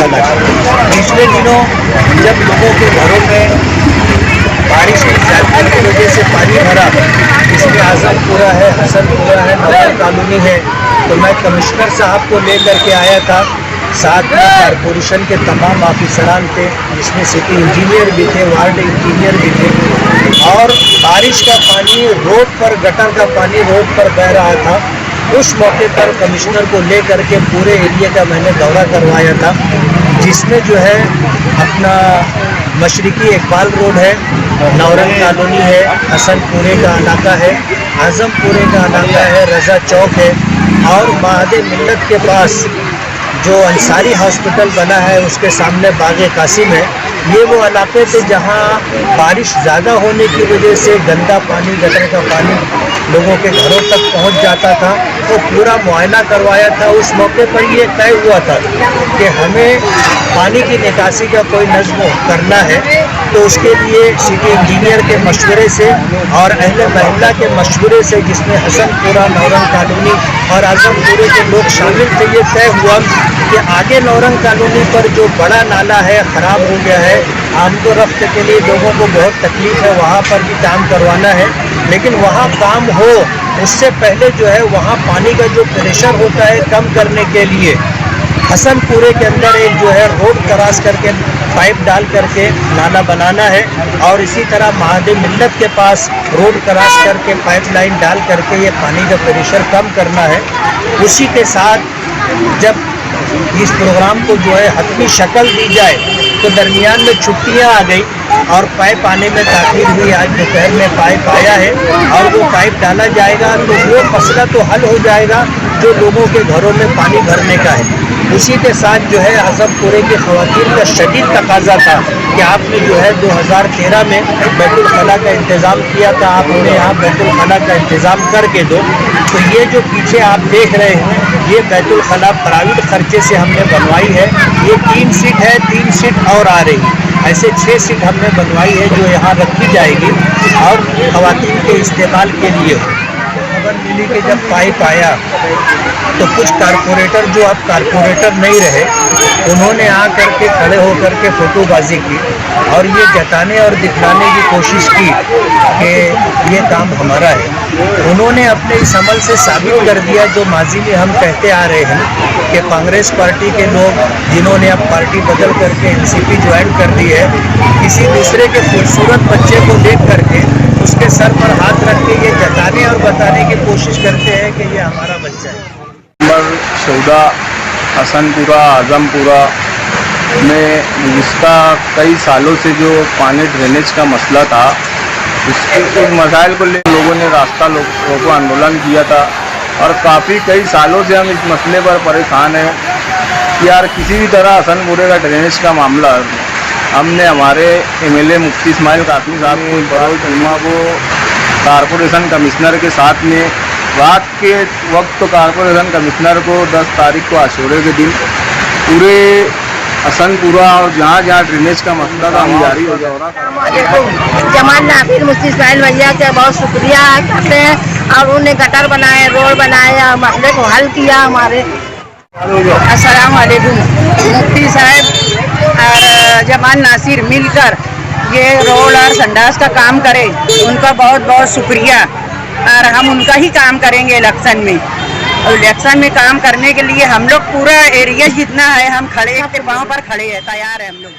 बताना चाहूँगा। पिछले दिनों जब लोगों के घरों में बारिश की ज्यादती की वजह से पानी भरा, इसमें आजमपुरा है, हसनपुरा है, नौरंग कॉलोनी है, तो मैं कमिश्नर साहब को लेकर के आया था। साथ में कॉरपोरेशन के तमाम ऑफिसरान थे, जिसमें सिटी इंजीनियर भी थे, वार्ड इंजीनियर भी थे, और बारिश का पानी रोड पर, गटर का पानी रोड पर बह रहा था। उस मौके पर कमिश्नर को लेकर के पूरे एरिया का मैंने दौरा करवाया था, जिसमें जो है अपना मशरकी इकबाल रोड है, नौरंग कॉलोनी है, हसनपुरे का इलाका है, आजमपुरे का इलाका है, रजा चौक है, और महादे मिल्लत के पास जो अंसारी हॉस्पिटल बना है उसके सामने बाग़े कासिम है। ये वो इलाके थे जहाँ बारिश ज़्यादा होने की वजह से गंदा पानी, गटर का पानी लोगों के घरों तक पहुँच जाता था। तो पूरा मुआयना करवाया था। उस मौके पर ये तय हुआ था कि हमें पानी की निकासी का कोई नज़्म करना है, तो उसके लिए सिटी इंजीनियर के मशवरे से और अहले महल्ला के मशवरे से, जिसमें हसनपुरा, नौरंग कॉलोनी और आजमपुरे के लोग शामिल थे, ये तय हुआ कि आगे नौरंग कॉलोनी पर जो बड़ा नाला है ख़राब हो गया है, आमदो रफ्त के लिए लोगों को बहुत तकलीफ है, वहाँ पर भी काम करवाना है। लेकिन वहाँ काम हो उससे पहले जो है वहाँ पानी का जो प्रेशर होता है कम करने के लिए हसनपुरे के अंदर एक जो है रोड क्रॉस करके पाइप डाल करके नाला बनाना है, और इसी तरह महादे मिल्लत के पास रोड क्रॉस करके पाइपलाइन डाल करके ये पानी का प्रेशर कम करना है। उसी के साथ जब इस प्रोग्राम को जो है हतमी शक्ल दी जाए, तो दरमियान में छुट्टियां आ गई और पाइप आने में ताख़ीर हुई। आज दोपहर में पाइप आया है और वो पाइप डाला जाएगा, तो वो मसला तो हल हो जाएगा जो लोगों के घरों में पानी भरने का है। उसी के साथ जो है आजमपुरे की ख़वातीन का शदीद तकाजा था कि आपने जो है 2013 में बैतुल खला का इंतज़ाम किया था, आप उन्हें यहाँ बैतुल खला का इंतज़ाम करके दो। तो ये जो पीछे आप देख रहे हैं, ये बैतुल खला प्राइवेट खर्चे से हमने बनवाई है। ये 3 सीट है, 3 सीट और आ रही, ऐसे 6 सीट हमने बनवाई है जो यहाँ रखी जाएगी और ख़वातीन के इस्तेमाल के लिए। खबर मिली कि जब पाइप आया तो कुछ कारपोरेटर जो अब कारपोरेटर नहीं रहे, उन्होंने आकर के खड़े होकर के फ़ोटोबाजी की और ये जताने और दिखलाने की कोशिश की कि ये काम हमारा है। उन्होंने अपने इस अमल से साबित कर दिया जो माजी में हम कहते आ रहे हैं कि कांग्रेस पार्टी के लोग जिन्होंने अब पार्टी बदल करके एनसीपी ज्वाइन कर दी है, किसी दूसरे के खूबसूरत बच्चे को देख करके उसके सर पर हाथ रख के ये जताने और बताने की कोशिश करते हैं कि ये हमारा बच्चा है। नंबर 14 हसनपुरा आजमपुरा में इसका कई सालों से जो पानी ड्रेनेज का मसला था, उस मसाइल को लेकर लोगों ने रास्ता रोको आंदोलन किया था और काफ़ी कई सालों से हम इस मसले पर परेशान हैं कि यार किसी भी तरह हसनपुरे का ड्रेनेज का मामला हमने हमारे एमएलए मुफ्ती इस्माइल कासमी साहब को बरोज जुम्मा को कॉरपोरेशन कमिश्नर के साथ में रात के वक्त तो कॉरपोरेशन कमिश्नर को 10 तारीख को आशूरे के दिन पूरे हसनपुरा और जहाँ जहाँ ड्रेनेज का मसला था हम जारी हो गया। जमाल नासिर मुफ्ती इस्माइल भैया का बहुत शुक्रिया करते हैं, और उन्हें गटर बनाए, रोड बनाया, मसले को हल किया हमारे। अस्सलाम वालेकुम। मुफ्ती साहब और जमाल नासिर मिलकर ये रोड और संडास का काम करे, उनका बहुत बहुत शुक्रिया, और हम उनका ही काम करेंगे इलेक्शन में। और इलेक्शन में काम करने के लिए हम लोग पूरा एरिया जितना है हम खड़े, पाँव पर खड़े हैं, तैयार है हम लोग।